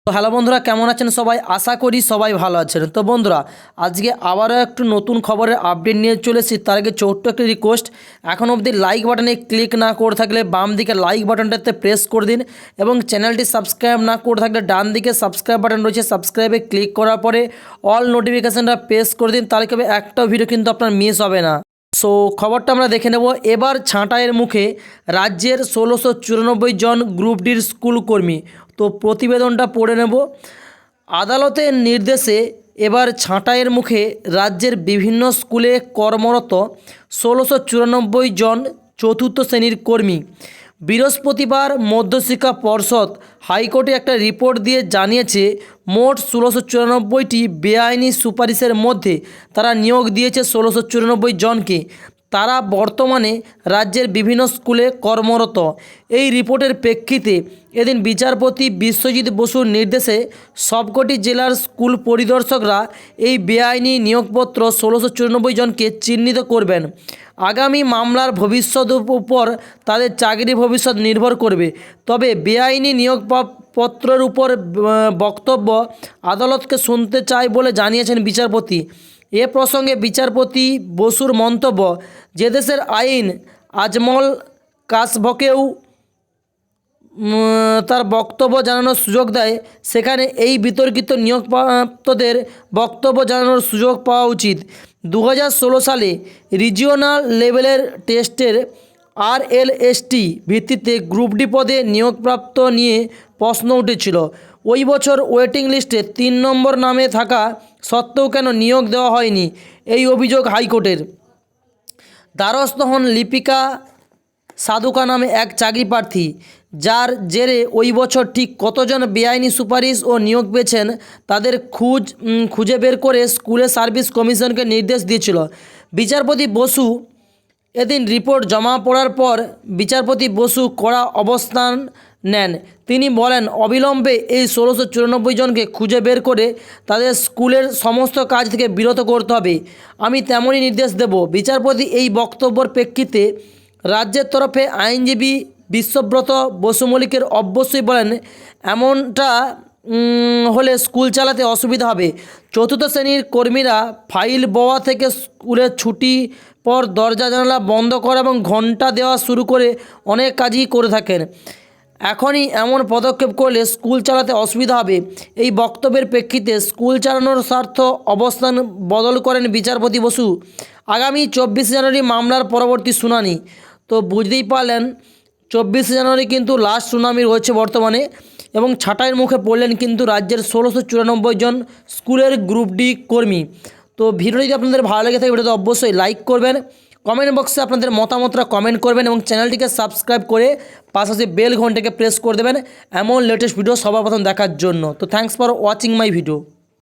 তো হ্যালো বন্ধুরা, কেমন আছেন সবাই? আশা করি সবাই ভালো আছেন। তো বন্ধুরা, আজকে আবারও একটু নতুন খবরের আপডেট নিয়ে চলে এসেছি। তার আগে ছোট্ট একটি রিকোয়েস্ট, এখন অবধি লাইক বাটনে ক্লিক না করে থাকলে বাম দিকে লাইক বাটনটাতে প্রেস করে দিন, এবং চ্যানেলটি সাবস্ক্রাইব না করে থাকলে ডান দিকে সাবস্ক্রাইব বাটন রয়েছে, সাবস্ক্রাইবে ক্লিক করার পরে অল নোটিফিকেশানটা প্রেস করে দিন, তাহলে কবে একটা ভিডিও কিন্তু আপনার মিস হবে না। সো খবরটা আমরা দেখে নেব। এবার ছাঁটাইয়ের মুখে রাজ্যের ১৬৯৪ জন গ্রুপ ডির স্কুল কর্মী। তো প্রতিবেদনটা পড়ে নেব। আদালতের নির্দেশে এবার ছাঁটাইয়ের মুখে রাজ্যের বিভিন্ন স্কুলে কর্মরত ১৬৯৪ জন চতুর্থ শ্রেণীর কর্মী। বৃহস্পতিবার মধ্যশিক্ষা পর্ষদ হাইকোর্টে একটা রিপোর্ট দিয়ে জানিয়েছে, মোট ১৬৯৪টি বেআইনি সুপারিশের মধ্যে তারা নিয়োগ দিয়েছে ১৬৯৪ জনকে। তারা বর্তমানে রাজ্যের বিভিন্ন স্কুলে কর্মরত। এই রিপোর্টের প্রেক্ষিতে এদিন বিচারপতি বিশ্বজিৎ বসুর নির্দেশে সবকটি জেলার স্কুল পরিদর্শকরা এই বেআইনি নিয়োগপত্র ১৬৯৪ জনকে চিহ্নিত করবেন। আগামী মামলার ভবিষ্যতের উপর তাদের চাকরি ভবিষ্যৎ নির্ভর করবে। তবে বেআইনি নিয়োগপত্রের উপর বক্তব্য আদালতকে শুনতে চায় বলে জানিয়েছেন বিচারপতি। এ প্রসঙ্গে বিচারপতি বসুর মন্তব্য, যে দেশের আইন আজমল কাসভকেও তার বক্তব্য জানানোর সুযোগ দেয়, সেখানে এই বিতর্কিত নিয়োগপ্রাপ্তদের বক্তব্য জানানোর সুযোগ পাওয়া উচিত। ২০১৬ সালে রিজিওনাল লেভেলের টেস্টের RLST ভিত্তিতে গ্রুপ ডি পদে নিয়োগপ্রাপ্ত নিয়ে প্রশ্ন উঠেছিল। ওই বছর ওয়েটিং লিস্টে ৩ নম্বর নামে থাকা সত্ত্বেও কেন নিয়োগ দেওয়া হয়নি, এই অভিযোগ হাইকোর্টের। দ্বারস্থ হন লিপিকা সাধুকা নামে এক চাকরি প্রার্থী, যার জেরে ওই বছর ঠিক কতজন বেআইনি সুপারিশ ও নিয়োগ পেয়েছেন তাদের খুঁজে বের করে স্কুলের সার্ভিস কমিশনকে নির্দেশ দিয়েছিল। বিচারপতি বসু এদিন রিপোর্ট জমা পড়ার পর বিচারপতি বসু কড়া অবস্থান নেন। তিনি বলেন, অবিলম্বে এই ১৬৯৪ জনকে খুঁজে বের করে তাদের স্কুলের সমস্ত কাজ থেকে বিরত করতে হবে। আমি তেমনই নির্দেশ দেব। বিচারপতি এই বক্তব্যের প্রেক্ষিতে রাজ্যের তরফে আইনজীবী বিশ্বব্রত বসু মল্লিকের অবশ্যই বলেন, এমনটা হলে স্কুল চালাতে অসুবিধা হবে। চতুর্থ শ্রেণীর কর্মীরা ফাইল বওয়া থেকে স্কুলের ছুটি পর দরজা জানালা বন্ধ করা এবং ঘন্টা দেওয়া শুরু করে অনেক কাজই করে থাকেন। এখনই এমন পদক্ষেপ করলে স্কুল চালাতে অসুবিধা হবে। এই বক্তব্যের প্রেক্ষিতে স্কুল চালানোর স্বার্থ অবস্থান বদল করেন বিচারপতি বসু। আগামী ২৪ জানুয়ারি মামলার পরবর্তী শুনানি। তো বুঝতেই পারলেন, ২৪ জানুয়ারি কিন্তু লাস্ট শুনানি রয়েছে বর্তমানে, এবং ছাঁটাইয়ের মুখে পড়লেন কিন্তু রাজ্যের ১৬৯৪ জন স্কুলের গ্রুপ ডি কর্মী। তো ভিডিওটি যদি আপনাদের ভালো লেগে থাকে ভিডিওতে অবশ্যই লাইক করবেন, কমেন্ট বক্সে আপনাদের মতামতটা কমেন্ট করবেন, এবং চ্যানেলটিকে সাবস্ক্রাইব করে পাশাপাশি বেল ঘন্টাকে প্রেস করে দেবেন এমন লেটেস্ট ভিডিও সবার প্রথম দেখার জন্য। তো thanks for watching my video.